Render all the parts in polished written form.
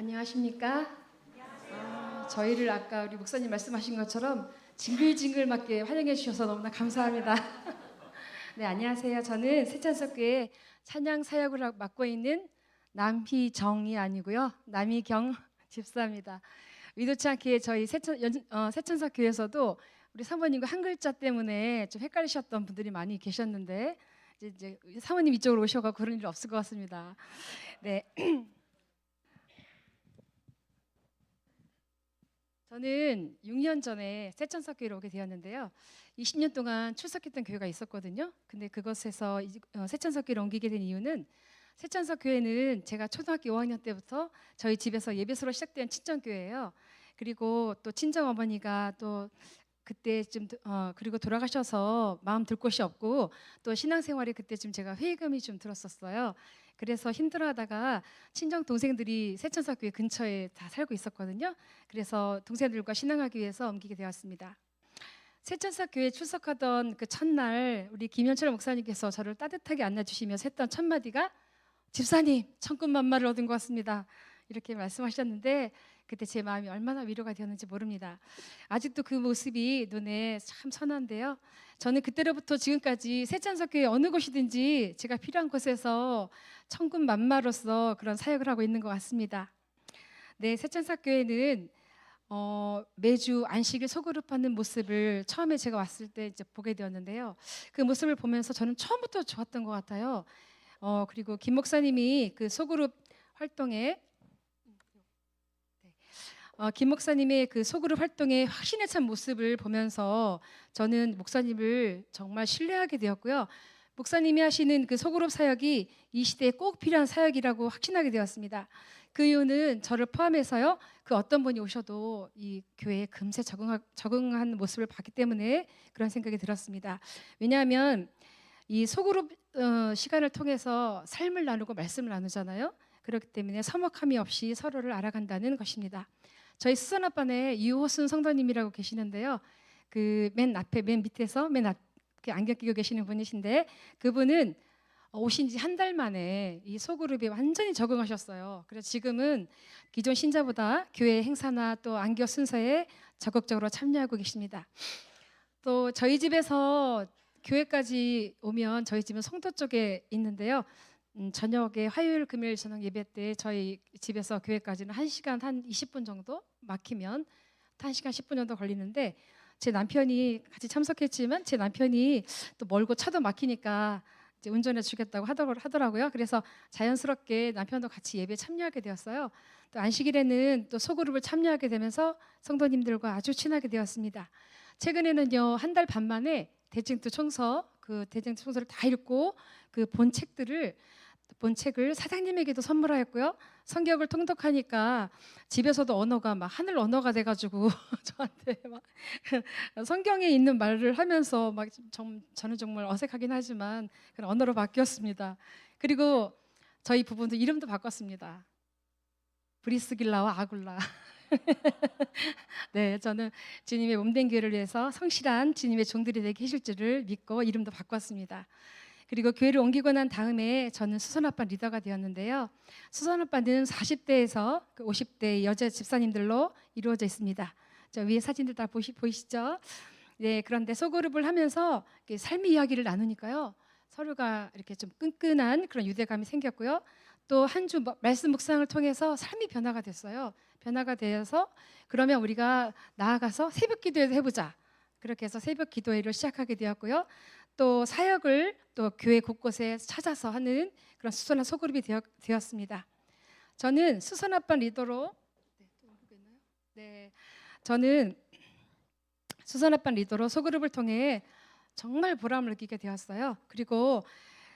안녕하십니까? 저희를 아까 우리 목사님 말씀하신 것처럼 징글징글맞게 환영해 주셔서 너무나 감사합니다. 네, 안녕하세요. 저는 새찬석교회 찬양 사역을 맡고 있는 남희정이 아니고요, 남희경 집사입니다. 의도치 않게 저희 새찬석교회에서도 우리 사모님과 한 글자 때문에 좀 헷갈리셨던 분들이 많이 계셨는데 이제 사모님 이쪽으로 오셔서 그런 일 없을 것 같습니다. 네. 저는 6년 전에 새천석교회로 오게 되었는데요. 20년 동안 출석했던 교회가 있었거든요. 근데 그것에서 새천석교회로 옮기게 된 이유는 새천석교회는 제가 초등학교 5학년 때부터 저희 집에서 예배소로 시작된 친정교회예요. 그리고 또 친정어머니가 또 그때쯤 그리고 돌아가셔서 마음 둘 곳이 없고 또 신앙생활이 그때쯤 제가 회의감이 좀 들었었어요. 그래서 힘들어하다가 친정 동생들이 새천석교회 근처에 다 살고 있었거든요. 그래서 동생들과 신앙하기 위해서 옮기게 되었습니다. 새천석교회 출석하던 그 첫날 우리 김현철 목사님께서 저를 따뜻하게 안아주시면서 했던 첫 마디가 집사님 천군만마를 얻은 것 같습니다. 이렇게 말씀하셨는데 그때 제 마음이 얼마나 위로가 되었는지 모릅니다. 아직도 그 모습이 눈에 참 선한데요. 저는 그때로부터 지금까지 새찬석교회 어느 곳이든지 제가 필요한 곳에서 천군만마로서 그런 사역을 하고 있는 것 같습니다. 네, 새찬석교회는 매주 안식일 소그룹하는 모습을 처음에 제가 왔을 때 이제 보게 되었는데요. 그 모습을 보면서 저는 처음부터 좋았던 것 같아요. 그리고 김 목사님이 그 소그룹 활동에 김 목사님의 그 소그룹 활동에 확신에 찬 모습을 보면서 저는 목사님을 정말 신뢰하게 되었고요. 목사님이 하시는 그 소그룹 사역이 이 시대에 꼭 필요한 사역이라고 확신하게 되었습니다. 그 이유는 저를 포함해서요, 그 어떤 분이 오셔도 이 교회에 금세 적응한 모습을 봤기 때문에 그런 생각이 들었습니다. 왜냐하면 이 소그룹 시간을 통해서 삶을 나누고 말씀을 나누잖아요. 그렇기 때문에 서먹함이 없이 서로를 알아간다는 것입니다. 저희 수선아반에 유호순 성도님이라고 계시는데요. 그 맨 앞에 맨 밑에서 맨 앞에 안경 끼고 계시는 분이신데 그분은 오신 지 한 달 만에 이 소그룹에 완전히 적응하셨어요. 그래서 지금은 기존 신자보다 교회 행사나 또 안교 순서에 적극적으로 참여하고 계십니다. 또 저희 집에서 교회까지 오면 저희 집은 송도 쪽에 있는데요. 저녁에 화요일 금요일 저녁 예배 때 저희 집에서 교회까지는 1시간 한 20분 정도 막히면 1시간 10분 정도 걸리는데 제 남편이 같이 참석했지만 제 남편이 또 멀고 차도 막히니까 이제 운전해 주겠다고 하더라고요. 그래서 자연스럽게 남편도 같이 예배에 참여하게 되었어요. 또 안식일에는 또 소그룹을 참여하게 되면서 성도님들과 아주 친하게 되었습니다. 최근에는요, 한 달 반 만에 대쟁투 총서, 그 대쟁투 총서를 다 읽고 그 본책을 사장님에게도 선물하였고요. 성격을 통독하니까 집에서도 언어가 막 하늘 언어가 돼가지고 저한테 막 성경에 있는 말을 하면서 막 저는 정말 어색하긴 하지만 그런 언어로 바뀌었습니다. 그리고 저희 부부도 이름도 바꿨습니다. 브리스길라와 아굴라. 네, 저는 주님의 몸된 교회를 위해서 성실한 주님의 종들이 되게 하실 줄을 믿고 이름도 바꿨습니다. 그리고 교회를 옮기고 난 다음에 저는 수선아빠 리더가 되었는데요. 수선아빠는 40대에서 50대 여자 집사님들로 이루어져 있습니다. 저 위에 사진들 다 보이시죠? 네, 그런데 소그룹을 하면서 삶의 이야기를 나누니까요. 서로가 이렇게 좀 끈끈한 그런 유대감이 생겼고요. 또 한 주 말씀 묵상을 통해서 삶이 변화가 됐어요. 변화가 되어서 그러면 우리가 나아가서 새벽 기도회도 해보자. 그렇게 해서 새벽 기도회를 시작하게 되었고요. 또 사역을 또 교회 곳곳에 찾아서 하는 그런 수선한 소그룹이 되었습니다. 저는 수선아반 리더로 저는 수선아반 리더로 소그룹을 통해 정말 보람을 느끼게 되었어요. 그리고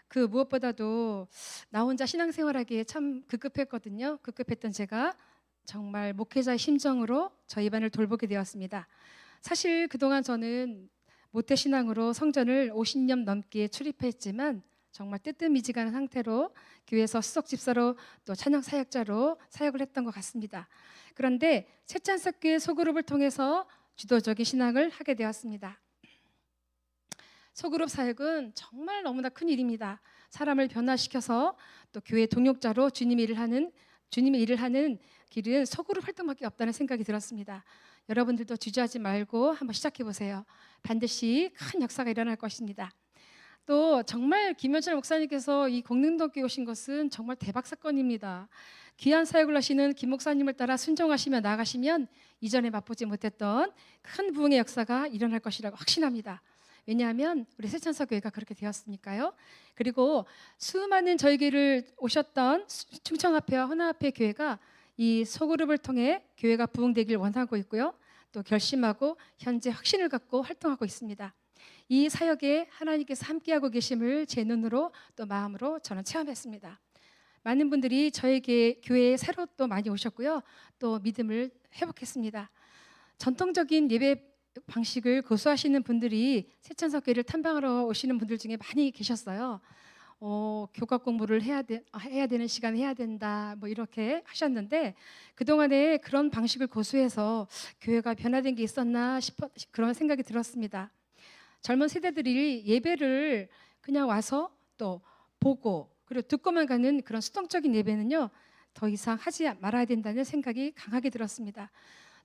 그 무엇보다도 나 혼자 신앙생활하기에 참 급급했거든요. 급급했던 제가 정말 목회자의 심정으로 저희 반을 돌보게 되었습니다. 사실 그동안 저는 모태신앙으로 성전을 50년 넘게 출입했지만 정말 뜨뜻미지근한 상태로 교회에서 수석집사로 또 찬양 사역자로 사역을 했던 것 같습니다. 그런데 새찬석교회 소그룹을 통해서 주도적인 신앙을 하게 되었습니다. 소그룹 사역은 정말 너무나 큰 일입니다. 사람을 변화시켜서 또 교회 동역자로 주님 일을 하는 주님의 일을 하는 길은 소그룹 활동밖에 없다는 생각이 들었습니다. 여러분들도 주저하지 말고 한번 시작해 보세요. 반드시 큰 역사가 일어날 것입니다. 또 정말 김현철 목사님께서 이 공릉동교회 오신 것은 정말 대박 사건입니다. 귀한 사역을 하시는 김 목사님을 따라 순종하시며 나아가시면 이전에 맛보지 못했던 큰 부흥의 역사가 일어날 것이라고 확신합니다. 왜냐하면 우리 새천사교회가 그렇게 되었으니까요. 그리고 수많은 저희 교회를 오셨던 충청합회와 헌화합회 교회가 이 소그룹을 통해 교회가 부흥되길 원하고 있고요. 또 결심하고 현재 확신을 갖고 활동하고 있습니다. 이 사역에 하나님께서 함께하고 계심을 제 눈으로 또 마음으로 저는 체험했습니다. 많은 분들이 저에게 교회에 새로 또 많이 오셨고요. 또 믿음을 회복했습니다. 전통적인 예배 방식을 고수하시는 분들이 새천사교회를 탐방하러 오시는 분들 중에 많이 계셨어요. 교과 공부를 해야 되는 시간에 해야 된다 뭐 이렇게 하셨는데 그동안에 그런 방식을 고수해서 교회가 변화된 게 있었나 싶어 그런 생각이 들었습니다. 젊은 세대들이 예배를 그냥 와서 또 보고 그리고 듣고만 가는 그런 수동적인 예배는요 더 이상 하지 말아야 된다는 생각이 강하게 들었습니다.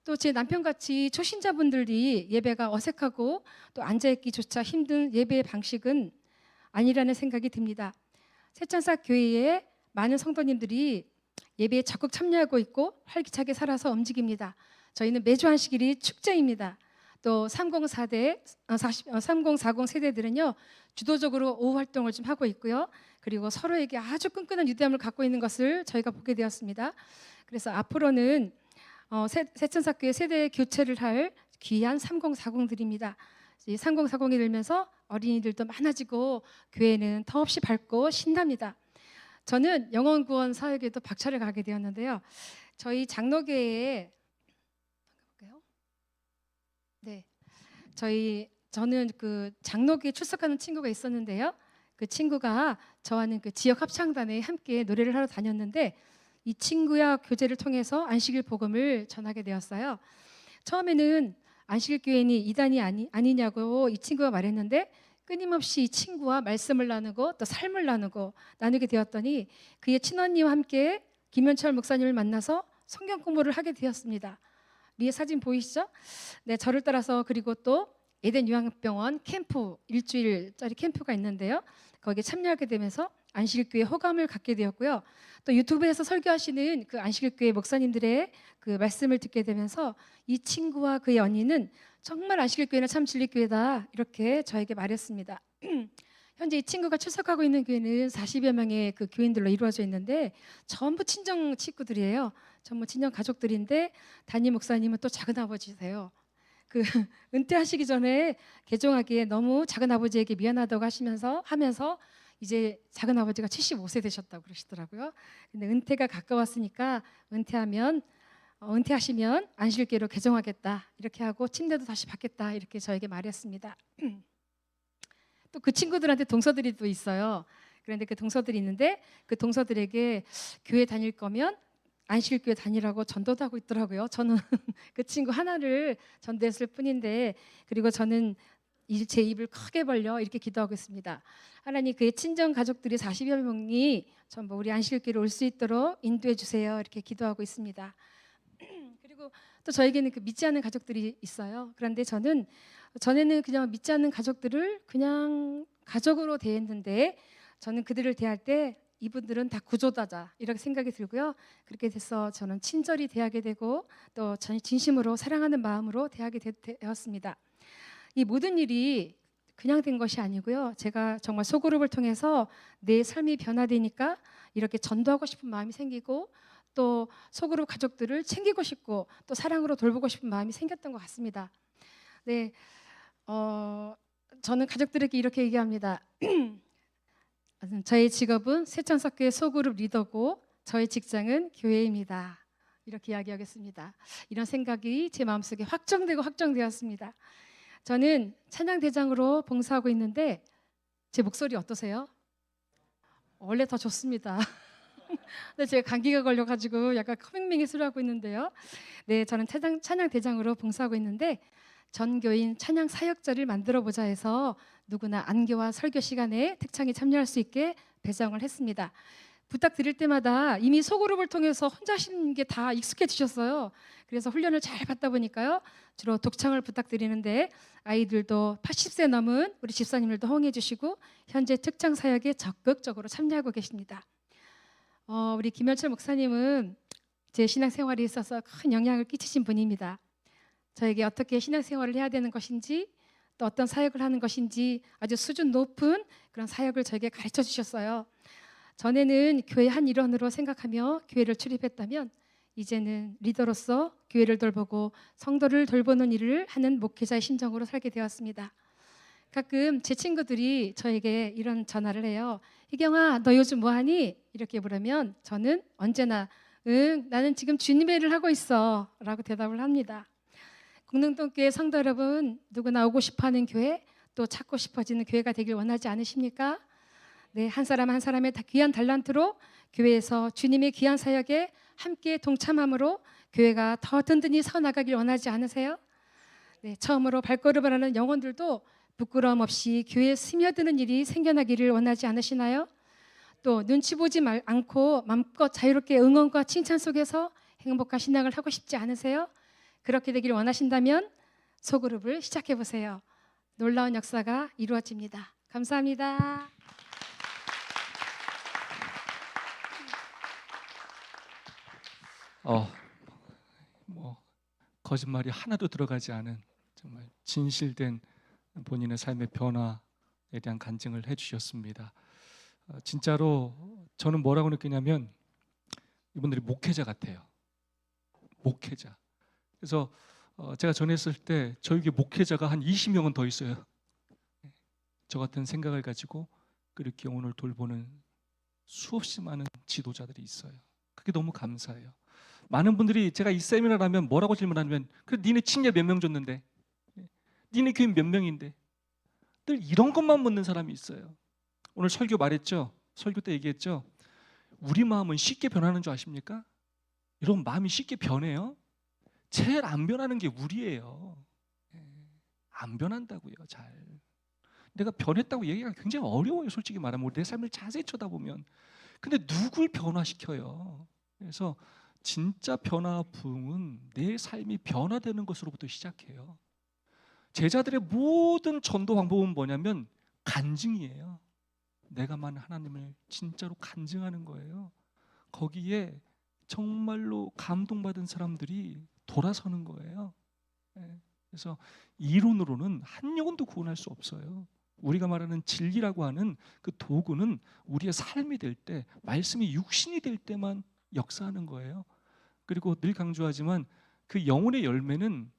또 제 남편같이 초신자분들이 예배가 어색하고 또 앉아있기조차 힘든 예배의 방식은 아니라는 생각이 듭니다. 새천사 교회에 많은 성도님들이 예배에 적극 참여하고 있고 활기차게 살아서 움직입니다. 저희는 매주 한식일이 축제입니다. 또 3040 세대들은요 주도적으로 오후 활동을 좀 하고 있고요. 그리고 서로에게 아주 끈끈한 유대함을 갖고 있는 것을 저희가 보게 되었습니다. 그래서 앞으로는 새천사교회 세대 교체를 할 귀한 3040들입니다. 이 3040이 들면서 어린이들도 많아지고 교회는 더없이 밝고 신납니다. 저는 영혼구원 사역에도 박차를 가게 되었는데요. 저희 장로교회에 저는 그 장로교에 출석하는 친구가 있었는데요. 그 친구가 저와는 그 지역 합창단에 함께 노래를 하러 다녔는데 이 친구와 교제를 통해서 안식일 복음을 전하게 되었어요. 처음에는 안식일 교회니 이단이 아니냐고 이 친구가 말했는데 끊임없이 이 친구와 말씀을 나누고 또 삶을 나누게 되었더니 그의 친언니와 함께 김현철 목사님을 만나서 성경 공부를 하게 되었습니다. 위에 사진 보이시죠? 네, 저를 따라서 그리고 또 에덴 요양병원 캠프 일주일짜리 캠프가 있는데요. 거기에 참여하게 되면서 안식일교회 호감을 갖게 되었고요. 또 유튜브에서 설교하시는 그 안식일교회 목사님들의 그 말씀을 듣게 되면서 이 친구와 그의 언니는 정말 안식일교회는 참 진리교회다 이렇게 저에게 말했습니다. 현재 이 친구가 출석하고 있는 교회는 40여 명의 그 교인들로 이루어져 있는데 전부 친정 식구들이에요. 전부 친정 가족들인데 담임 목사님은 또 작은 아버지세요. 그 은퇴하시기 전에 개종하기에 너무 작은 아버지에게 미안하다고 하면서 이제 작은 아버지가 75세 되셨다고 그러시더라고요. 근데 은퇴가 가까웠으니까 은퇴하시면 안식일교회로 개종하겠다 이렇게 하고 침대도 다시 받겠다 이렇게 저에게 말했습니다. 또 그 친구들한테 동서들이 또 있어요. 그런데 그 동서들이 있는데 그 동서들에게 교회 다닐 거면 안식일교회 다니라고 전도도 하고 있더라고요. 저는 그 친구 하나를 전도했을 뿐인데 그리고 저는 제 입을 크게 벌려 이렇게 기도하고 있습니다. 하나님 그의 친정 가족들이 40여 명이 전부 우리 안식일교회로 올 수 있도록 인도해 주세요. 이렇게 기도하고 있습니다. 그리고 또 저에게는 그 믿지 않는 가족들이 있어요. 그런데 전에는 그냥 믿지 않는 가족들을 그냥 가족으로 대했는데 저는 그들을 대할 때 이분들은 다 구조다자 이렇게 생각이 들고요. 그렇게 돼서 저는 친절히 대하게 되고 또 진심으로 사랑하는 마음으로 대하게 되었습니다. 이 모든 일이 그냥 된 것이 아니고요. 제가 정말 소그룹을 통해서 내 삶이 변화되니까 이렇게 전도하고 싶은 마음이 생기고 또 소그룹 가족들을 챙기고 싶고 또 사랑으로 돌보고 싶은 마음이 생겼던 것 같습니다. 네, 저는 가족들에게 이렇게 얘기합니다. 저의 직업은 새천사교회 소그룹 리더고 저의 직장은 교회입니다. 이렇게 이야기하겠습니다. 이런 생각이 제 마음속에 확정되었습니다. 저는 찬양대장으로 봉사하고 있는데 제 목소리 어떠세요? 원래 더 좋습니다. 근데 제가 감기가 걸려가지고 약간 커밍맹이 소리하고 있는데요. 네, 저는 찬양대장으로 봉사하고 있는데 전교인 찬양 사역자를 만들어보자 해서 누구나 안교와 설교 시간에 특창에 참여할 수 있게 배정을 했습니다. 부탁드릴 때마다 이미 소그룹을 통해서 혼자 하시는 게 다 익숙해지셨어요. 그래서 훈련을 잘 받다 보니까요. 주로 독창을 부탁드리는데 아이들도 80세 넘은 우리 집사님들도 호응해 주시고 현재 특창 사역에 적극적으로 참여하고 계십니다. 우리 김현철 목사님은 제 신앙생활에 있어서 큰 영향을 끼치신 분입니다. 저에게 어떻게 신앙생활을 해야 되는 것인지 또 어떤 사역을 하는 것인지 아주 수준 높은 그런 사역을 저에게 가르쳐 주셨어요. 전에는 교회 한 일원으로 생각하며 교회를 출입했다면 이제는 리더로서 교회를 돌보고 성도를 돌보는 일을 하는 목회자의 심정으로 살게 되었습니다. 가끔 제 친구들이 저에게 이런 전화를 해요. 희경아, 너 요즘 뭐하니? 이렇게 물으면 저는 언제나 나는 지금 주님의 일을 하고 있어 라고 대답을 합니다. 공릉동교회 성도 여러분, 누구나 오고 싶어하는 교회, 또 찾고 싶어지는 교회가 되길 원하지 않으십니까? 네, 한 사람 한 사람의 귀한 달란트로 교회에서 주님의 귀한 사역에 함께 동참함으로 교회가 더 든든히 서나가길 원하지 않으세요? 네, 처음으로 발걸음을 하는 영혼들도 부끄러움 없이 교회에 스며드는 일이 생겨나기를 원하지 않으시나요? 또 눈치 보지 않고 마음껏 자유롭게 응원과 칭찬 속에서 행복한 신앙을 하고 싶지 않으세요? 그렇게 되기를 원하신다면 소그룹을 시작해 보세요. 놀라운 역사가 이루어집니다. 감사합니다. 거짓말이 하나도 들어가지 않은 정말 진실된 본인의 삶의 변화에 대한 간증을 해주셨습니다. 진짜로 저는 뭐라고 느끼냐면 이분들이 목회자 같아요. 목회자. 그래서 제가 전했을 때 저희 교회 목회자가 한 20명은 더 있어요. 저 같은 생각을 가지고 그렇게 영혼을 돌보는 수없이 많은 지도자들이 있어요. 그게 너무 감사해요. 많은 분들이 제가 이 세미나를 하면 뭐라고 질문하면 그래 니네 친례 몇 명 줬는데, 니네 교인 몇 명인데, 늘 이런 것만 묻는 사람이 있어요. 오늘 설교 말했죠. 설교 때 얘기했죠. 우리 마음은 쉽게 변하는 줄 아십니까? 여러분, 마음이 쉽게 변해요. 제일 안 변하는 게 우리예요. 안 변한다고요. 잘. 내가 변했다고 얘기가 굉장히 어려워요. 솔직히 말하면 내 삶을 자세히 쳐다보면. 근데 누굴 변화시켜요? 그래서 진짜 변화 부흥은 내 삶이 변화되는 것으로부터 시작해요. 제자들의 모든 전도 방법은 뭐냐면 간증이에요. 내가만 하나님을 진짜로 간증하는 거예요. 거기에 정말로 감동받은 사람들이 돌아서는 거예요. 그래서 이론으로는 한 영혼도 구원할 수 없어요. 우리가 말하는 진리라고 하는 그 도구는 우리의 삶이 될 때, 말씀이 육신이 될 때만 역사하는 거예요. 그리고 늘 강조하지만 그 영혼의 열매는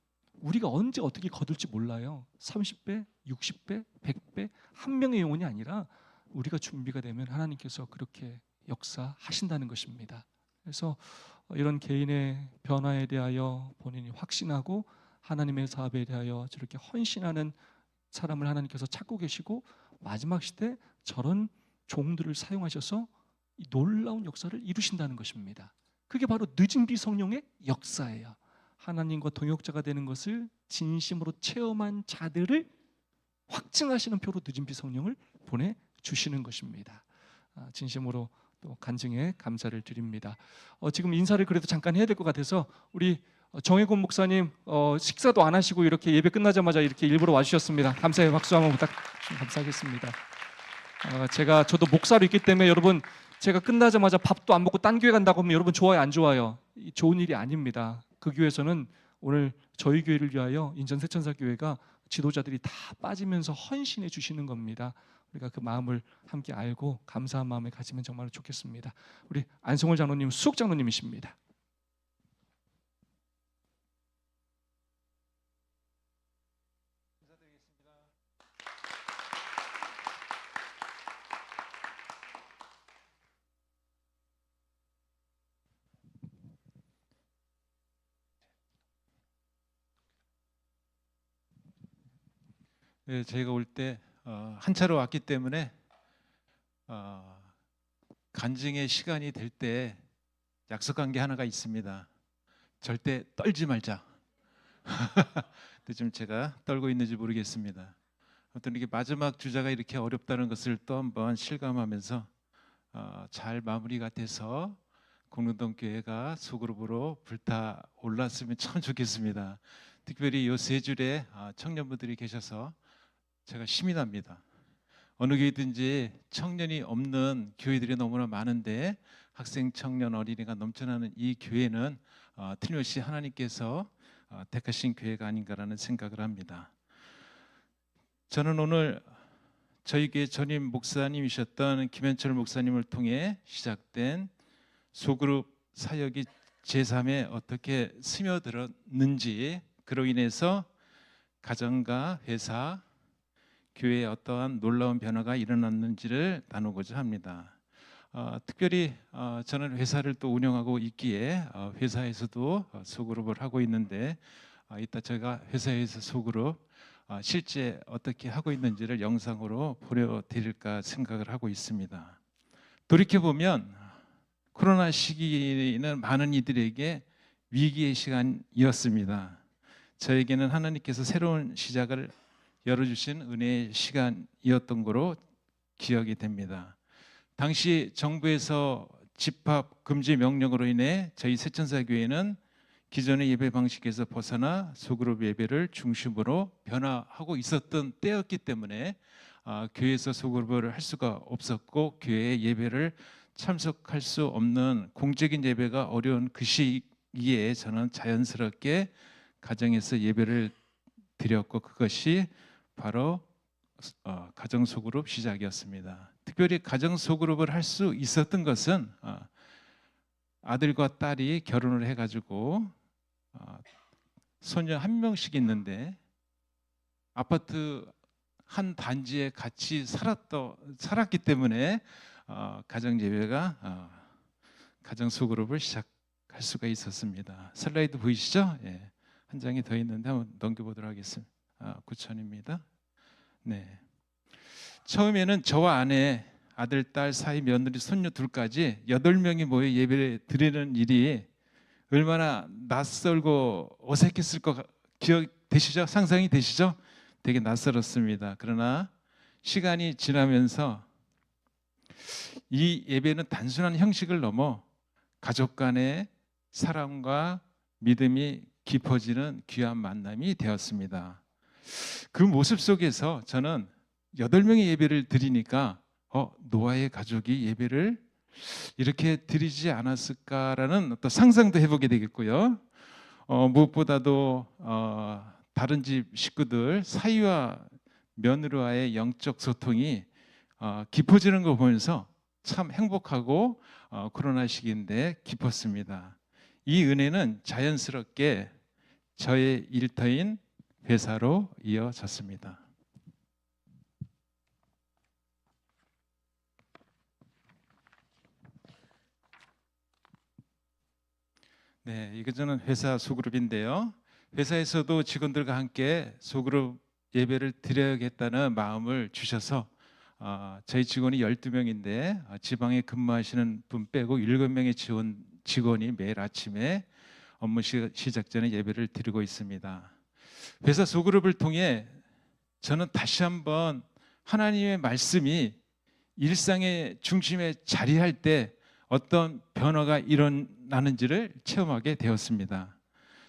우리가 언제 어떻게 거둘지 몰라요. 30배, 60배, 100배 한 명의 영혼이 아니라 우리가 준비가 되면 하나님께서 그렇게 역사하신다는 것입니다. 그래서 이런 개인의 변화에 대하여 본인이 확신하고 하나님의 사업에 대하여 저렇게 헌신하는 사람을 하나님께서 찾고 계시고 마지막 시대 저런 종들을 사용하셔서 놀라운 역사를 이루신다는 것입니다. 그게 바로 늦은 비 성령의 역사예요. 하나님과 동역자가 되는 것을 진심으로 체험한 자들을 확증하시는 표로 늦은 비 성령을 보내주시는 것입니다. 진심으로 또 간증에 감사를 드립니다. 지금 인사를 그래도 잠깐 해야 될 것 같아서 우리 정혜곤 목사님 식사도 안 하시고 이렇게 예배 끝나자마자 이렇게 일부러 와주셨습니다. 감사의 박수 한번 감사하겠습니다. 저도 목사로 있기 때문에 여러분 제가 끝나자마자 밥도 안 먹고 딴 교회 간다고 하면 여러분 좋아요 안 좋아요? 좋은 일이 아닙니다. 그 교회에서는 오늘 저희 교회를 위하여 인천 세천사 교회가 지도자들이 다 빠지면서 헌신해 주시는 겁니다. 우리가 그 마음을 함께 알고 감사한 마음을 가지면 정말 좋겠습니다. 우리 안성월 장로님, 수석 장로님이십니다. 네, 저희가 올 때 한 차로 왔기 때문에 간증의 시간이 될 때 약속한 게 하나가 있습니다. 절대 떨지 말자. 근데 좀 제가 떨고 있는지 모르겠습니다. 아무튼 이게 마지막 주자가 이렇게 어렵다는 것을 또 한번 실감하면서 잘 마무리가 돼서 공릉동 교회가 소그룹으로 불타 올랐으면 참 좋겠습니다. 특별히 요 세 줄에 청년분들이 계셔서 제가 힘이 납니다. 어느 교회든지 청년이 없는 교회들이 너무나 많은데 학생, 청년, 어린이가 넘쳐나는 이 교회는 틀림없이 하나님께서 택하신 교회가 아닌가라는 생각을 합니다. 저는 오늘 저희 교회 전임 목사님이셨던 김현철 목사님을 통해 시작된 소그룹 사역이 제3에 어떻게 스며들었는지, 그로 인해서 가정과 회사, 교회에 어떠한 놀라운 변화가 일어났는지를 나누고자 합니다. 특별히 저는 회사를 또 운영하고 있기에 회사에서도 소그룹을 하고 있는데 이따 제가 회사에서 소그룹 실제 어떻게 하고 있는지를 영상으로 보여드릴까 생각을 하고 있습니다. 돌이켜보면 코로나 시기는 많은 이들에게 위기의 시간이었습니다. 저에게는 하나님께서 새로운 시작을 열어주신 은혜의 시간이었던 거로 기억이 됩니다. 당시 정부에서 집합 금지 명령으로 인해 저희 새천사교회는 기존의 예배 방식에서 벗어나 소그룹 예배를 중심으로 변화하고 있었던 때였기 때문에 교회에서 소그룹을 할 수가 없었고 교회의 예배를 참석할 수 없는 공적인 예배가 어려운 그 시기에 저는 자연스럽게 가정에서 예배를 드렸고 그것이 바로 가정 소그룹 시작이었습니다. 특별히 가정 소그룹을 할 수 있었던 것은 아들과 딸이 결혼을 해가지고 소녀 한 명씩 있는데 아파트 한 단지에 같이 살았기 때문에 가정 예배가 가정 소그룹을 시작할 수가 있었습니다. 슬라이드 보이시죠? 예. 한 장이 더 있는데 한번 넘겨보도록 하겠습니다. 9천입니다. 네. 처음에는 저와 아내, 아들, 딸, 사이, 며느리, 손녀 둘까지 8명이 모여 예배를 드리는 일이 얼마나 낯설고 어색했을 거 기억되시죠? 상상이 되시죠? 되게 낯설었습니다. 그러나 시간이 지나면서 이 예배는 단순한 형식을 넘어 가족 간의 사랑과 믿음이 깊어지는 귀한 만남이 되었습니다. 그 모습 속에서 저는 8명의 예배를 드리니까 노아의 가족이 예배를 이렇게 드리지 않았을까라는 어떤 상상도 해보게 되겠고요. 무엇보다도 다른 집 식구들 사이와 며느리와의 영적 소통이 깊어지는 거 보면서 참 행복하고 코로나 시기인데 기뻤습니다. 이 은혜는 자연스럽게 저의 일터인 회사로 이어졌습니다. 네, 이거 저는 회사 소그룹인데요. 회사에서도 직원들과 함께 소그룹 예배를 드려야겠다는 마음을 주셔서 저희 직원이 12명인데 지방에 근무하시는 분 빼고 7명의 직원이 매일 아침에 업무 시작 전에 예배를 드리고 있습니다. 회사 소그룹을 통해 저는 다시 한번 하나님의 말씀이 일상의 중심에 자리할 때 어떤 변화가 일어나는지를 체험하게 되었습니다.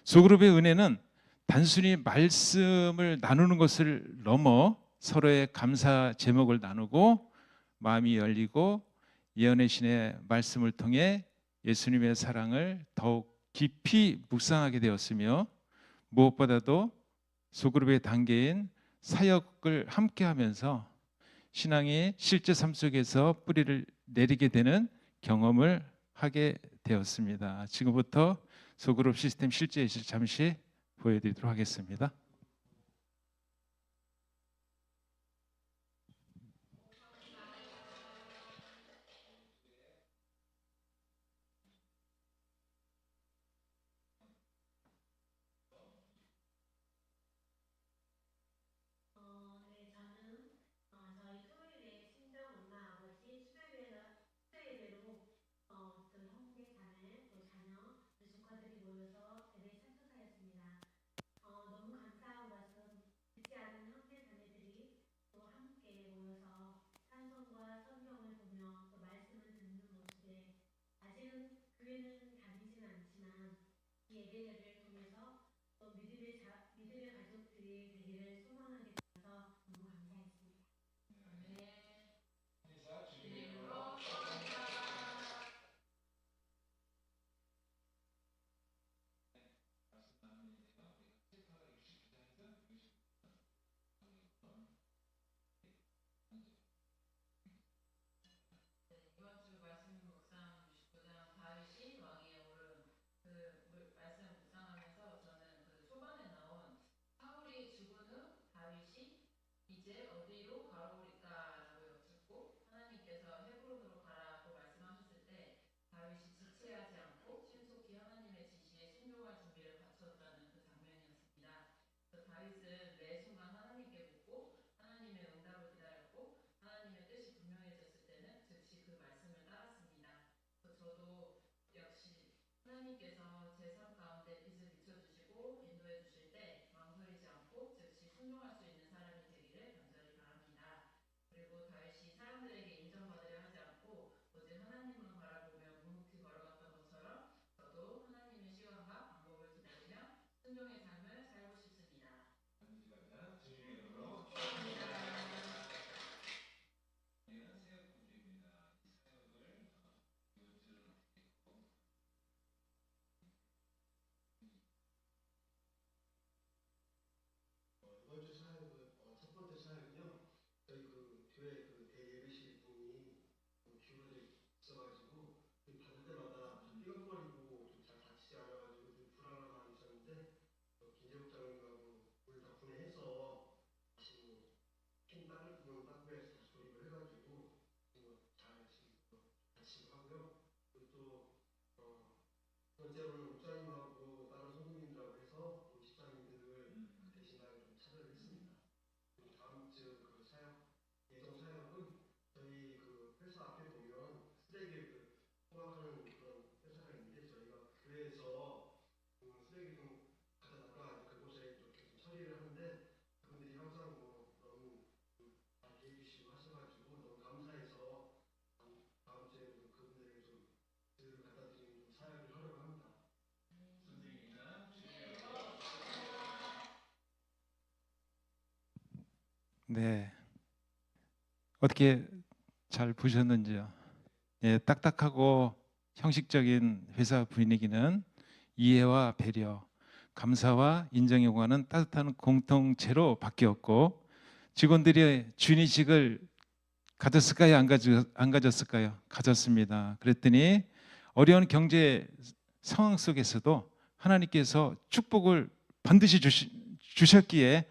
소그룹의 은혜는 단순히 말씀을 나누는 것을 넘어 서로의 감사 제목을 나누고 마음이 열리고 예언의 신의 말씀을 통해 예수님의 사랑을 더욱 깊이 묵상하게 되었으며 무엇보다도 소그룹의 단계인 사역을 함께하면서 신앙이 실제 삶 속에서 뿌리를 내리게 되는 경험을 하게 되었습니다. 지금부터 소그룹 시스템 실제 예시를 잠시 보여드리도록 하겠습니다. 조카들이 모여서 대대 참석하였습니다. 너무 감사합니다. 하나님께서 제 삶 가운데 빛을 비춰주시고 인도해 주실 때 망설이지 않고 즉시 순종할 수 있는 사람이 되기를 간절히 바랍니다. 그리고 다윗이 사람들에게 인정받으려 하지 않고 오직 하나님만 바라보며 묵묵히 걸어갔던 것처럼 저도 하나님의 시간과 방법을 기다리며 순종의 삶을 살고 싶습니다. 이번 주 사역은 첫 번째 사역은요. 저희 그 교회 그 대예배실 문이 기울어져 있어가지고 받을 때마다 좀 삐걱거리고 좀 잘 닫히지 않아가지고 좀 불안한 마음이 있었는데 김재욱 장로님하고 오늘 덕분에 해서 다시 핀 다른 부분 닦고해서 다시 조립을 해가지고 잘 지금 닫히고 하고요. 그리고 또 번째로는 목사님하고 다른 성도님들하고 해서 우리 집사님들을 대신하여 좀 참여를 했습니다. 그리고 다음 주 그 사역 예정 사역은 저희 그 회사 앞에 보면 쓰레기를 포함하는 그런 회사가 있는데 저희가 교회에서 쓰레기 좀 가져다가 그곳에 이렇게 좀 처리를 하는데 그분들이 항상 너무 잘 대해주시고 하셔가지고 너무 감사해서 다음 주에 그분들에게 좀 들을 갖다 드리는 좀 사역을 하려고 합니다. 네, 어떻게 잘 보셨는지요? 예, 딱딱하고 형식적인 회사 분위기는 이해와 배려, 감사와 인정에 오가는 따뜻한 공통체로 바뀌었고 직원들이 주인의식을 가졌을까요? 안 가졌을까요? 가졌습니다. 그랬더니 어려운 경제 상황 속에서도 하나님께서 축복을 반드시 주셨기에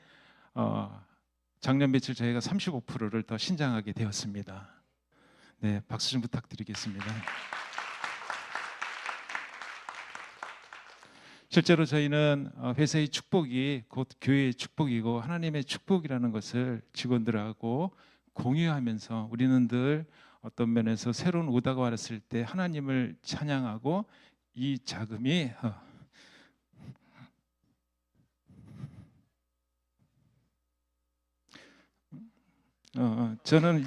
작년 며칠 저희가 35%를 더 신장하게 되었습니다. 네, 박수 좀 부탁드리겠습니다. 실제로 저희는 회사의 축복이 곧 교회의 축복이고 하나님의 축복이라는 것을 직원들하고 공유하면서 우리는 늘 어떤 면에서 새로운 오다가 왔을 때 하나님을 찬양하고 이 자금이 저는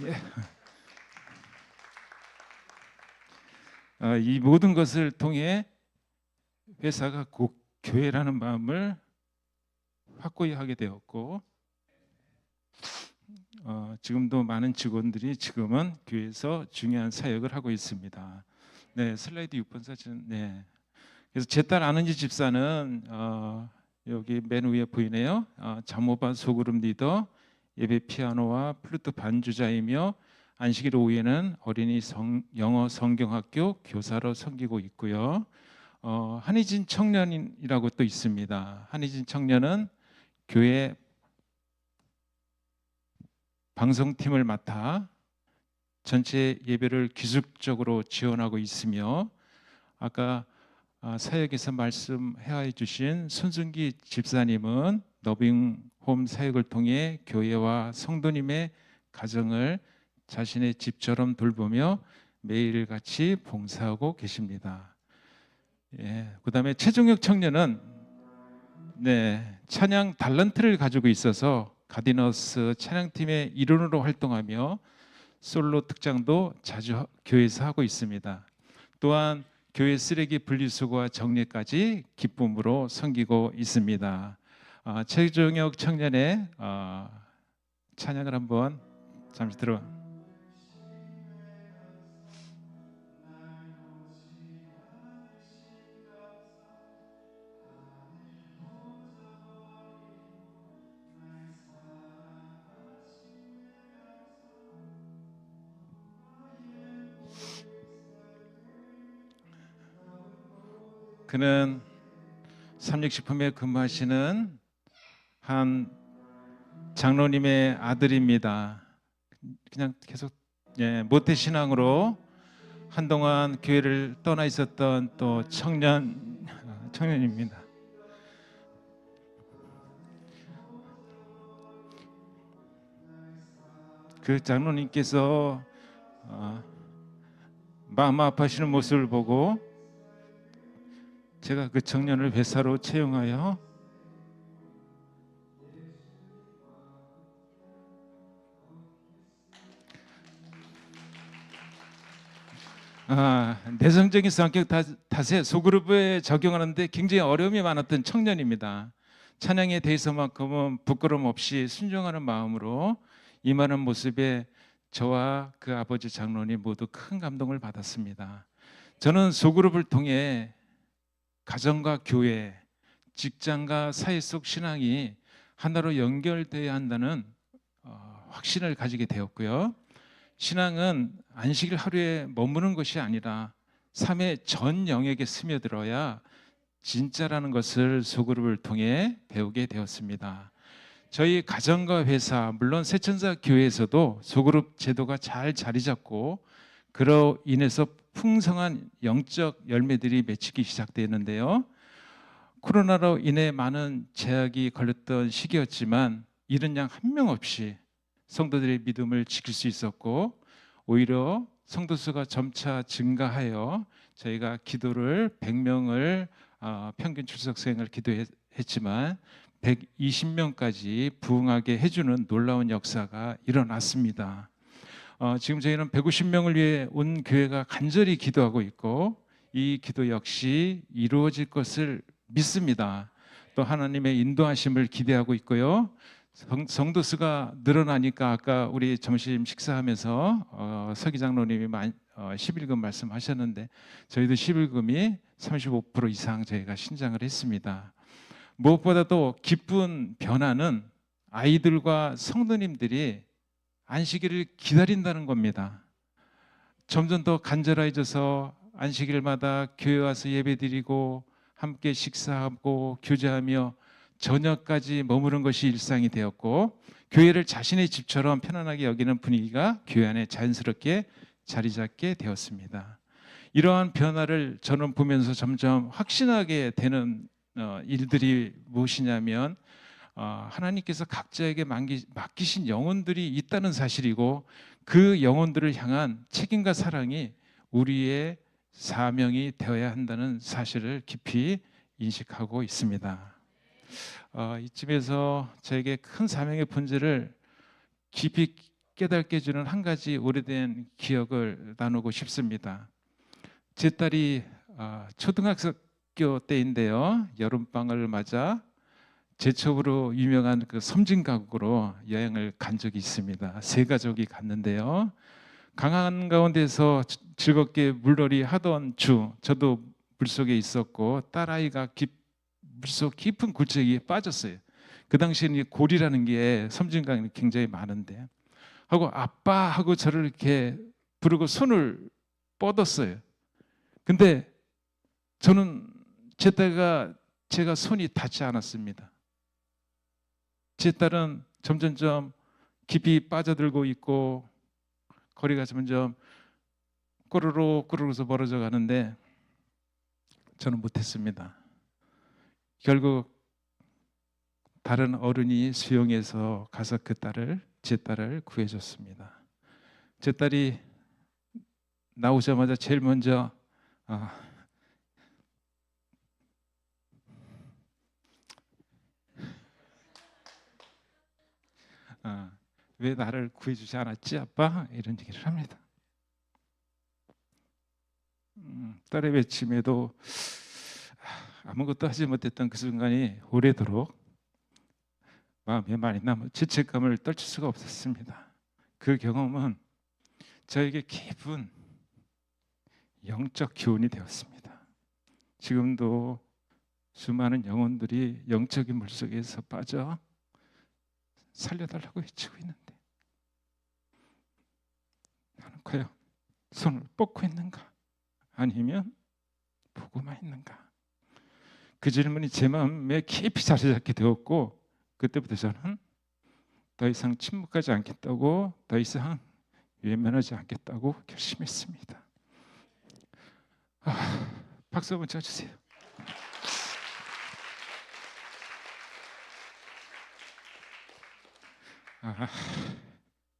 이 모든 것을 통해 회사가 꼭 교회라는 마음을 확고히 하게 되었고 지금도 많은 직원들이 지금은 교회에서 중요한 사역을 하고 있습니다. 네, 슬라이드 6번 사진. 네. 그래서 제 딸 아는지 집사는 여기 맨 위에 보이네요. 잠오반 소그룹 리더, 예배 피아노와 플루트 반주자이며 안식일 오후에는 어린이 영어 성경학교 교사로 섬기고 있고요. 한의진 청년이라고 또 있습니다. 한의진 청년은 교회 방송팀을 맡아 전체 예배를 기술적으로 지원하고 있으며 아까 사역에서 말씀해 주신 손승기 집사님은 너빙홈 사역을 통해 교회와 성도님의 가정을 자신의 집처럼 돌보며 매일같이 봉사하고 계십니다. 예, 그다음에 최종혁 청년은 찬양 달란트를 가지고 있어서 가디너스 찬양팀의 일원으로 활동하며 솔로 특장도 자주 교회에서 하고 있습니다. 또한 교회 쓰레기 분리수거와 정리까지 기쁨으로 섬기고 있습니다. 최종혁 청년의 찬양을 한번 잠시 들어. 그는 삼육식품에 근무하시는 한 장로님의 아들입니다. 그냥 계속 모태신앙으로 한동안 교회를 떠나 있었던 또 청년입니다. 그 장로님께서 마음 아파하시는 모습을 보고 제가 그 청년을 회사로 채용하여 내성적인 성격 탓에 소그룹에 적용하는데 굉장히 어려움이 많았던 청년입니다. 찬양에 대해서만큼은 부끄럼 없이 순종하는 마음으로 임하는 모습에 저와 그 아버지 장로님 모두 큰 감동을 받았습니다. 저는 소그룹을 통해 가정과 교회, 직장과 사회 속 신앙이 하나로 연결되어야 한다는 확신을 가지게 되었고요. 신앙은 안식일 하루에 머무는 것이 아니라 삶의 전 영역에 스며들어야 진짜라는 것을 소그룹을 통해 배우게 되었습니다. 저희 가정과 회사, 물론 새천사 교회에서도 소그룹 제도가 잘 자리 잡고 그로 인해서 풍성한 영적 열매들이 맺히기 시작되었는데요. 코로나로 인해 많은 제약이 걸렸던 시기였지만 이런 양 한 명 없이 성도들의 믿음을 지킬 수 있었고 오히려 성도 수가 점차 증가하여 저희가 기도를 100명을 평균 출석 수행을 기도했지만 120명까지 부응하게 해주는 놀라운 역사가 일어났습니다. 지금 저희는 150명을 위해 온 교회가 간절히 기도하고 있고 이 기도 역시 이루어질 것을 믿습니다. 또 하나님의 인도하심을 기대하고 있고요. 성도 수가 늘어나니까 아까 우리 점심 식사하면서 서기 장로님이 11금 말씀하셨는데 저희도 11금이 35% 이상 저희가 신장을 했습니다. 무엇보다도 기쁜 변화는 아이들과 성도님들이 안식일을 기다린다는 겁니다. 점점 더 간절해져서 안식일마다 교회 와서 예배드리고 함께 식사하고 교제하며 저녁까지 머무른 것이 일상이 되었고 교회를 자신의 집처럼 편안하게 여기는 분위기가 교회 안에 자연스럽게 자리 잡게 되었습니다. 이러한 변화를 저는 보면서 점점 확신하게 되는 일들이 무엇이냐면 하나님께서 각자에게 맡기신 영혼들이 있다는 사실이고 그 영혼들을 향한 책임과 사랑이 우리의 사명이 되어야 한다는 사실을 깊이 인식하고 있습니다. 이쯤에서 저에게 큰 사명의 본질을 깊이 깨닫게 해주는 한 가지 오래된 기억을 나누고 싶습니다. 제 딸이 초등학교 때인데요. 여름방학을 맞아 제첩으로 유명한 그 섬진강으로 여행을 간 적이 있습니다. 세 가족이 갔는데요. 강한 가운데서 즐겁게 물놀이 하던 저도 물속에 있었고 딸아이가 물속 깊은 굴착에 빠졌어요. 그 당시에는 이 골이라는 게 섬진강이 굉장히 많은데 하고 아빠 하고 저를 이렇게 부르고 손을 뻗었어요. 근데 저는 제가 손이 닿지 않았습니다. 제 딸은 점점점 깊이 빠져들고 있고 거리가 점점 꼬르륵 멀어져 가는데 저는 못했습니다. 결국 다른 어른이 수용해서 가서 제 딸을 구해줬습니다. 제 딸이 나오자마자 제일 먼저 왜 나를 구해주지 않았지 아빠? 이런 얘기를 합니다. 딸의 외침에도 아무것도 하지 못했던 그 순간이 오래도록 마음에 많이 남아 죄책감을 떨칠 수가 없었습니다. 그 경험은 저에게 깊은 영적 교훈이 되었습니다. 지금도 수많은 영혼들이 영적인 물속에서 빠져 살려달라고 외치고 있는데 나는 과연 손을 뻗고 있는가 아니면 보고만 있는가? 그 질문이 제 마음에 깊이 자리 잡게 되었고 그때부터 저는 더 이상 침묵하지 않겠다고 더 이상 외면하지 않겠다고 결심했습니다. 박수 한번 쳐주세요.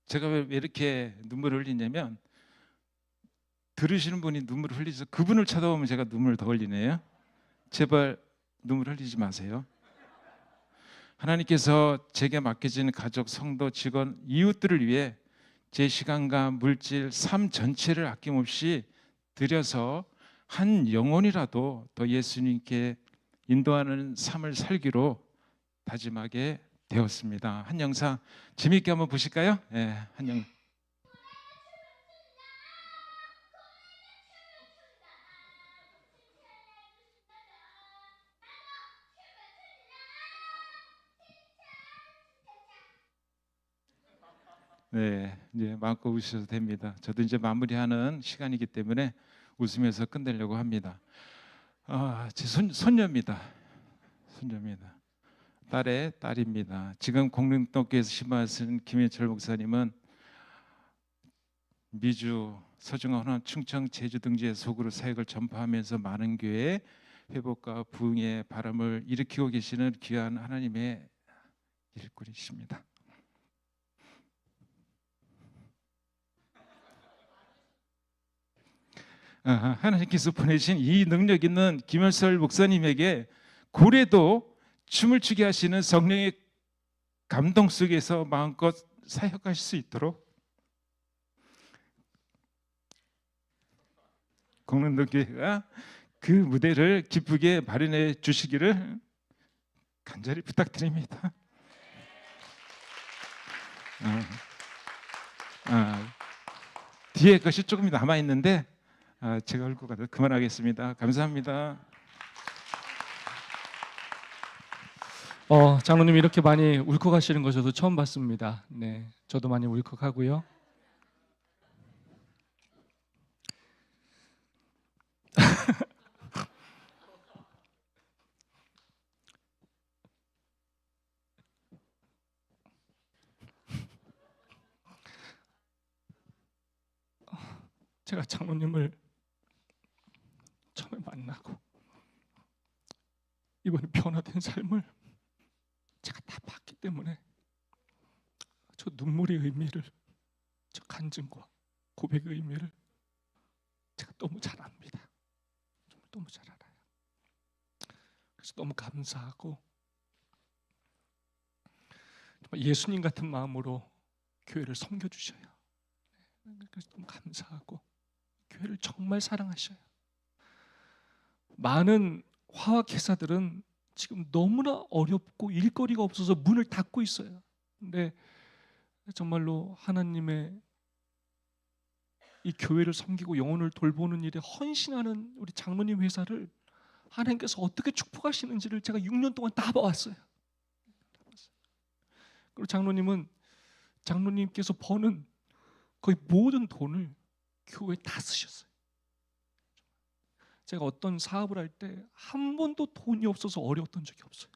제가 왜 이렇게 눈물을 흘리냐면 들으시는 분이 눈물을 흘리셔서 그분을 쳐다보면 제가 눈물을 더 흘리네요. 제발 눈물 흘리지 마세요. 하나님께서 제게 맡겨진 가족, 성도, 직원, 이웃들을 위해 제 시간과 물질, 삶 전체를 아낌없이 들여서 한 영혼이라도 더 예수님께 인도하는 삶을 살기로 다짐하게 되었습니다. 한 영상 재미있게 한번 보실까요? 네, 한 영. 네, 이제 마음껏 웃으셔도 됩니다. 저도 이제 마무리하는 시간이기 때문에 웃으면서 끝내려고 합니다. 제 손녀입니다. 손녀입니다. 딸의 딸입니다. 지금 공릉동교에서 신방하시는 김현철 목사님은 미주, 서중원, 호남, 충청, 제주 등지의 소그룹 사역을 전파하면서 많은 교회의 회복과 부흥의 바람을 일으키고 계시는 귀한 하나님의 일꾼이십니다. 하나님께서 보내신 이 능력 있는 김현철 목사님에게 고래도 춤을 추게 하시는 성령의 감동 속에서 마음껏 사역하실 수 있도록 공릉동교회가 그 무대를 기쁘게 마련해 주시기를 간절히 부탁드립니다. 뒤에 것이 조금 남아 있는데 제가 할 것 같아서 그만하겠습니다. 감사합니다. 장로님 이렇게 많이 울컥하시는 거 저도 처음 봤습니다. 네, 저도 많이 울컥하고요. 제가 장로님을 처음에 만나고 이번에 변화된 삶을 제가 다 봤기 때문에 저 눈물의 의미를, 저 간증과 고백의 의미를 제가 너무 잘 압니다. 너무 잘 알아요. 그래서 너무 감사하고 정말 예수님 같은 마음으로 교회를 섬겨주셔요. 그래서 너무 감사하고 교회를 정말 사랑하셔요. 많은 화학회사들은 지금 너무나 어렵고 일거리가 없어서 문을 닫고 있어요. 근데 정말로 하나님의 이 교회를 섬기고 영혼을 돌보는 일에 헌신하는 우리 장로님 회사를 하나님께서 어떻게 축복하시는지를 제가 6년 동안 다 봐왔어요. 그리고 장로님께서 버는 거의 모든 돈을 교회에 다 쓰셨어요. 제가 어떤 사업을 할 때 한 번도 돈이 없어서 어려웠던 적이 없어요.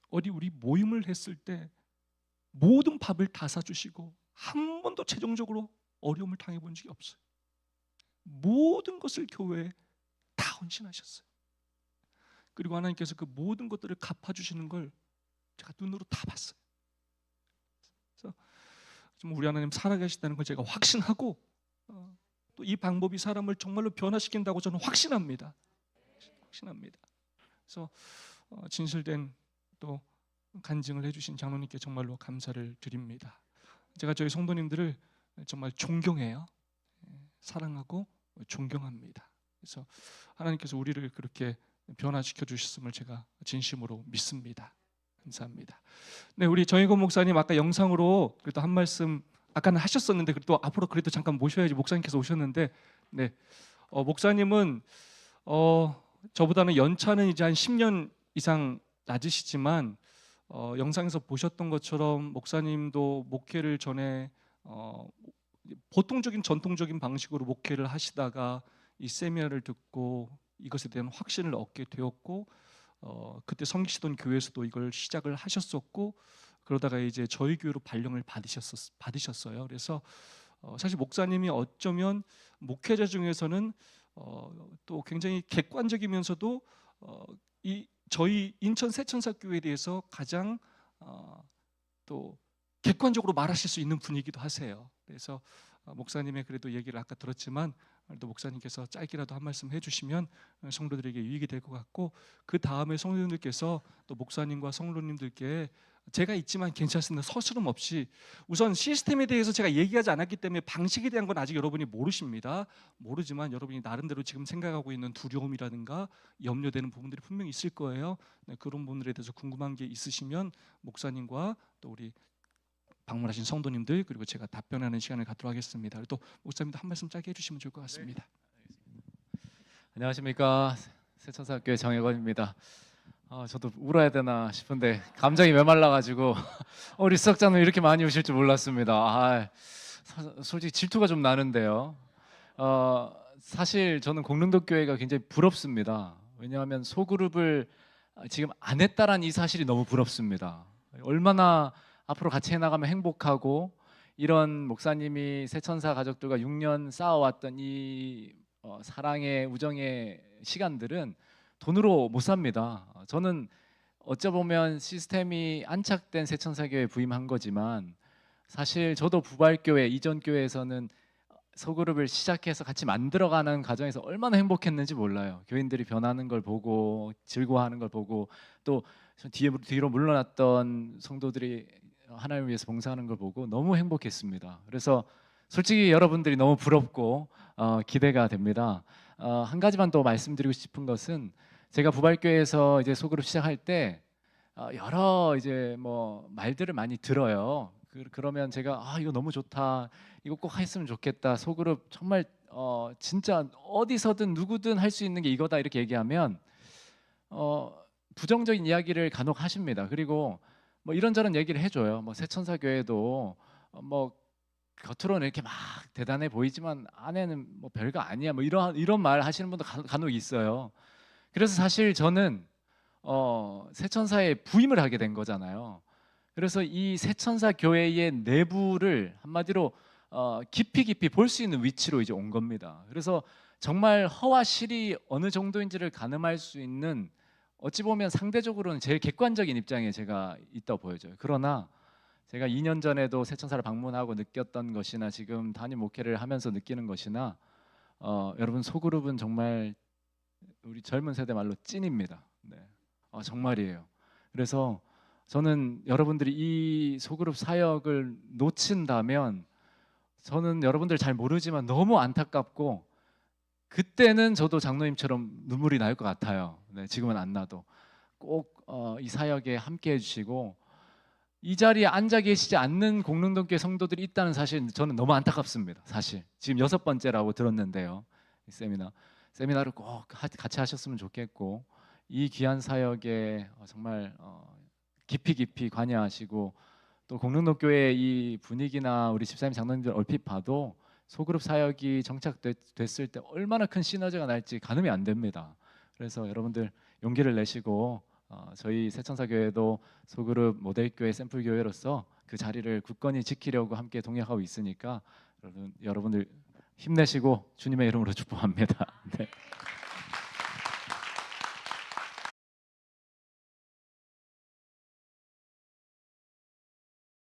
어디 우리 모임을 했을 때 모든 밥을 다 사주시고 한 번도 재정적으로 어려움을 당해본 적이 없어요. 모든 것을 교회에 다 헌신하셨어요. 그리고 하나님께서 그 모든 것들을 갚아주시는 걸 제가 눈으로 다 봤어요. 그래서 좀 우리 하나님 살아계시다는 걸 제가 확신하고 또 이 방법이 사람을 정말로 변화시킨다고 저는 확신합니다. 그래서 진실된 또 간증을 해주신 장로님께 정말로 감사를 드립니다. 제가 저희 성도님들을 정말 존경해요. 사랑하고 존경합니다. 그래서 하나님께서 우리를 그렇게 변화시켜 주셨음을 제가 진심으로 믿습니다. 감사합니다. 네, 우리 정의곤 목사님 아까 영상으로 그래도 한 말씀 아까는 하셨었는데 그래도 앞으로 그래도 잠깐 모셔야지. 목사님께서 오셨는데, 네, 목사님은 저보다는 연차는 이제 한 10년 이상 낮으시지만 영상에서 보셨던 것처럼 목사님도 목회를 전에 보통적인 전통적인 방식으로 목회를 하시다가 이 세미나를 듣고 이것에 대한 확신을 얻게 되었고 그때 섬기시던 교회에서도 이걸 시작을 하셨었고 그러다가 이제 저희 교회로 발령을 받으셨어요. 그래서 사실 목사님이 어쩌면 목회자 중에서는 또 굉장히 객관적이면서도 이 저희 인천 새천사교회에 대해서 가장 또 객관적으로 말하실 수 있는 분이기도 하세요. 그래서 목사님의 그래도 얘기를 아까 들었지만 또 목사님께서 짧게라도 한 말씀 해주시면 성도들에게 유익이 될 것 같고, 그 다음에 성도님들께서 또 목사님과 성도님들께 제가 있지만 괜찮습니다, 서스름 없이, 우선 시스템에 대해서 제가 얘기하지 않았기 때문에 방식에 대한 건 아직 여러분이 모르십니다. 모르지만 여러분이 나름대로 지금 생각하고 있는 두려움이라든가 염려되는 부분들이 분명히 있을 거예요. 네, 그런 부분들에 대해서 궁금한 게 있으시면 목사님과 또 우리 방문하신 성도님들 그리고 제가 답변하는 시간을 갖도록 하겠습니다. 또 목사님도 한 말씀 짧게 해주시면 좋을 것 같습니다. 안녕하십니까, 새천사교회 정혜건입니다. 저도 울어야 되나 싶은데 감정이 메말라가지고 우리 수석자님 이렇게 많이 우실 줄 몰랐습니다. 솔직히 질투가 좀 나는데요. 사실 저는 공릉도 교회가 굉장히 부럽습니다. 왜냐하면 소그룹을 지금 안 했다라는 이 사실이 너무 부럽습니다. 얼마나 앞으로 같이 해나가면 행복하고, 이런 목사님이 새천사 가족들과 6년 쌓아왔던 이 사랑의 우정의 시간들은 돈으로 못 삽니다. 저는 어쩌보면 시스템이 안착된 새천사교회에 부임한 거지만, 사실 저도 부발교회 이전 교회에서는 소그룹을 시작해서 같이 만들어가는 과정에서 얼마나 행복했는지 몰라요. 교인들이 변하는 걸 보고 즐거워하는 걸 보고, 또 뒤로 물러났던 성도들이 하나님을 위해서 봉사하는 걸 보고 너무 행복했습니다. 그래서 솔직히 여러분들이 너무 부럽고 기대가 됩니다. 한 가지만 더 말씀드리고 싶은 것은, 제가 부발교회에서 이제 소그룹 시작할 때 여러 이제 뭐 말들을 많이 들어요. 그러면 제가 이거 너무 좋다, 이거 꼭 했으면 좋겠다, 소그룹 정말 진짜 어디서든 누구든 할 수 있는 게 이거다, 이렇게 얘기하면 부정적인 이야기를 간혹 하십니다. 그리고 뭐 이런저런 얘기를 해줘요. 뭐 새천사 교회도 뭐 겉으로는 이렇게 막 대단해 보이지만 안에는 뭐 별거 아니야, 뭐 이런 말 하시는 분도 간혹 있어요. 그래서 사실 저는 새천사에 부임을 하게 된 거잖아요. 그래서 이 새천사 교회의 내부를 한마디로 깊이 볼 수 있는 위치로 이제 온 겁니다. 그래서 정말 허와 실이 어느 정도인지를 가늠할 수 있는, 어찌 보면 상대적으로는 제일 객관적인 입장에 제가 있다고 보여져요. 그러나 제가 2년 전에도 새천사를 방문하고 느꼈던 것이나 지금 담임 목회를 하면서 느끼는 것이나, 여러분 소그룹은 정말 우리 젊은 세대 말로 찐입니다. 네. 정말이에요. 그래서 저는 여러분들이 이 소그룹 사역을 놓친다면, 저는 여러분들 잘 모르지만 너무 안타깝고, 그때는 저도 장로님처럼 눈물이 날 것 같아요. 네, 지금은 안 나도 꼭 이 사역에 함께 해주시고, 이 자리에 앉아 계시지 않는 공릉동교회 성도들이 있다는 사실, 저는 너무 안타깝습니다. 사실 지금 6번째라고 들었는데요. 이 세미나를 꼭 같이 하셨으면 좋겠고, 이 귀한 사역에 정말 깊이 관여하시고, 또 공릉동교회의 이 분위기나 우리 집사님 장로님들 얼핏 봐도 소그룹 사역이 정착됐을 때 얼마나 큰 시너지가 날지 가늠이 안 됩니다. 그래서 여러분들 용기를 내시고, 저희 새천사교회도 소그룹 모델교회 샘플교회로서 그 자리를 굳건히 지키려고 함께 동역하고 있으니까 여러분들 힘내시고 주님의 이름으로 축복합니다. 네.